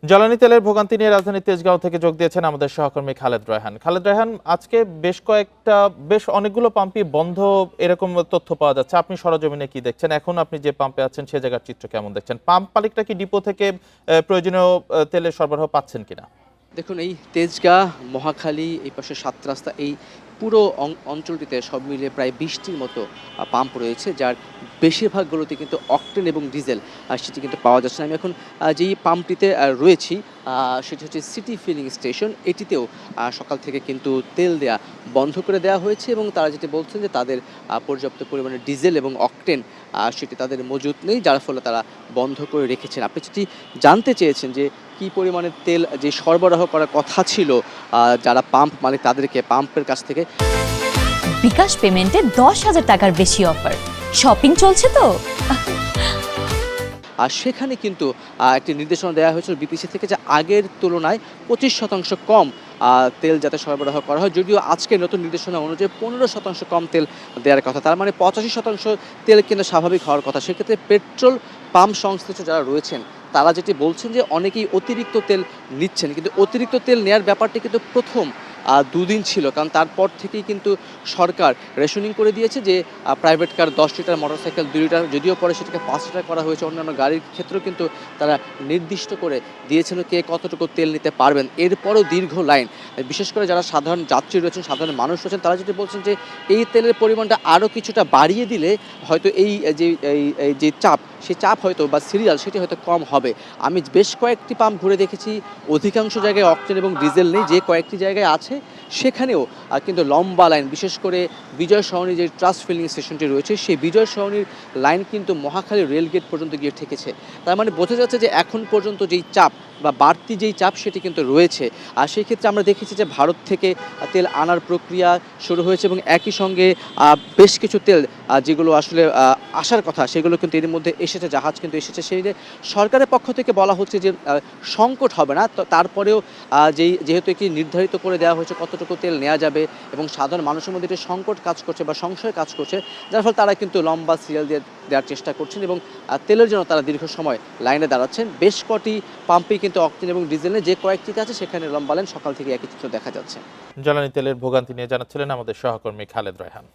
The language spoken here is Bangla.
জ্বালানি তেলের ভোগান্তি নিয়ে রাজধানীর তেজগাঁও থেকে যোগ দিয়েছেন আমাদের সহকর্মী খালেদ রায়হান। খালেদ রায়হান, আজকে বেশ অনেকগুলো পাম্পই বন্ধ এরকম তথ্য পাওয়া যাচ্ছে। আপনি সরেজমিনে কি দেখছেন? এখন আপনি যে পাম্পে আছেন সে জায়গার চিত্র কেমন দেখছেন? পাম্প মালিকরা কি ডিপো থেকে প্রয়োজনীয় তেলের সরবরাহ পাচ্ছেন কিনা? দেখুন, এই তেজগাঁ, মহাখালী, এই পাশে ৭ রাস্তা, এই পুরো অঞ্চলটিতে সব মিলিয়ে প্রায় ২০টির মতো পাম্প রয়েছে, যার বেশিরভাগগুলোতে কিন্তু অকটেন এবং ডিজেল সেটি কিন্তু পাওয়া যাচ্ছে না। আমি এখন যেই পাম্পটিতে রয়েছি সেটি হচ্ছে সিটি ফিলিং স্টেশন। এটিতেও সকাল থেকে কিন্তু তেল দেয়া বন্ধ করে দেওয়া হয়েছে এবং তারা যেটি বলছেন যে তাদের পর্যাপ্ত পরিমাণে ডিজেল এবং অকটেন সেটি তাদের মজুত নেই, যার ফলে তারা বন্ধ করে রেখেছেন। আপনি যেটি জানতে চেয়েছেন যে কী পরিমাণে তেল যে সরবরাহ করার কথা ছিল যারা পাম্প মালিক তাদেরকে পাম্পের কাছ থেকে। বিকাশ পেমেন্টে ১০,০০০ টাকার বেশি অফার, শপিং চলছে তো। আর সেখানে কিন্তু একটি নির্দেশনা দেওয়া হয়েছিল বিপিসি থেকে যে আগের তুলনায় ২৫% কম তেল যাতে সরবরাহ করা হয়। যদিও আজকের নতুন নির্দেশনা অনুযায়ী ১৫% কম তেল দেওয়ার কথা, তার মানে ৮৫% তেল কিন্তু স্বাভাবিক হওয়ার কথা। সেক্ষেত্রে পেট্রোল পাম্প সংশ্লিষ্ট যারা রয়েছেন তারা যেটি বলছেন যে অনেকেই অতিরিক্ত তেল নিচ্ছেন, কিন্তু অতিরিক্ত তেল নেওয়ার ব্যাপারটি কিন্তু প্রথম দুদিন ছিল, কারণ তারপর থেকেই কিন্তু সরকার রেশনিং করে দিয়েছে যে private car ১০ litre, motorcycle ২ litre, যদিও পরে সেটাকে ৫ লিটার করা হয়েছে। অন্যান্য গাড়ির ক্ষেত্রেও কিন্তু তারা নির্দিষ্ট করে দিয়েছিল কে কতটুকু তেল নিতে পারবেন। এরপরও দীর্ঘ লাইন, বিশেষ করে যারা সাধারণ যাত্রী রয়েছেন, সাধারণ মানুষ রয়েছেন, তারা যেটি বলছেন যে এই তেলের পরিমাণটা আরও কিছুটা বাড়িয়ে দিলে হয়তো এই যে চাপ, সেই চাপ হয়তো বা সিরিয়াল সেটি হয়তো কম হবে। আমি বেশ কয়েকটি পাম্প ঘুরে দেখেছি, অধিকাংশ জায়গায় অকটেন এবং ডিজেল নেই। যে কয়েকটি জায়গায় আছে সেখানেও কিন্তু লম্বা লাইন, বিশেষ করে বিজয় সরণি যে ট্রাস্ট ফিলিং স্টেশনটি রয়েছে সেই বিজয় সরণির লাইন কিন্তু মহাখালী রেলগেট পর্যন্ত গিয়ে ঠেকেছে। তার মানে বোঝা যাচ্ছে যে এখন পর্যন্ত যেই চাপ বা বাড়তি যেই চাপ সেটি কিন্তু রয়েছে। আর সেই ক্ষেত্রে আমরা দেখেছি যে ভারত থেকে তেল আনার প্রক্রিয়া শুরু হয়েছে এবং একই সঙ্গে বেশ কিছু তেল যেগুলো আসলে আসার কথা সেগুলো কিন্তু এর মধ্যে এসেছে, জাহাজ কিন্তু এসেছে। সেই যে সরকারের পক্ষ থেকে বলা হচ্ছে যে সংকট হবে না, তো তারপরেও যেহেতু একটি নির্ধারিত করে দেওয়া হয়েছে কতটুকু তেল নেওয়া যাবে এবং সাধারণ মানুষের মধ্যে একটি সংকট কাজ করছে বা সংশয় কাজ করছে, যার ফলে তারা কিন্তু লম্বা সিরিয়াল দেওয়ার চেষ্টা করছেন এবং তেলের জন্য তারা দীর্ঘ সময় লাইনে দাঁড়াচ্ছেন। বেশ কটি পাম্পেই কিন্তু অকটেন এবং ডিজেলে যে কয়েকটিতে আছে সেখানে লম্বা লাইন, সকাল থেকে একই চিত্র দেখা যাচ্ছে। জ্বালানি তেলের ভোগান্তি নিয়ে জানাচ্ছিলেন আমাদের সহকর্মী খালেদ রায়হান।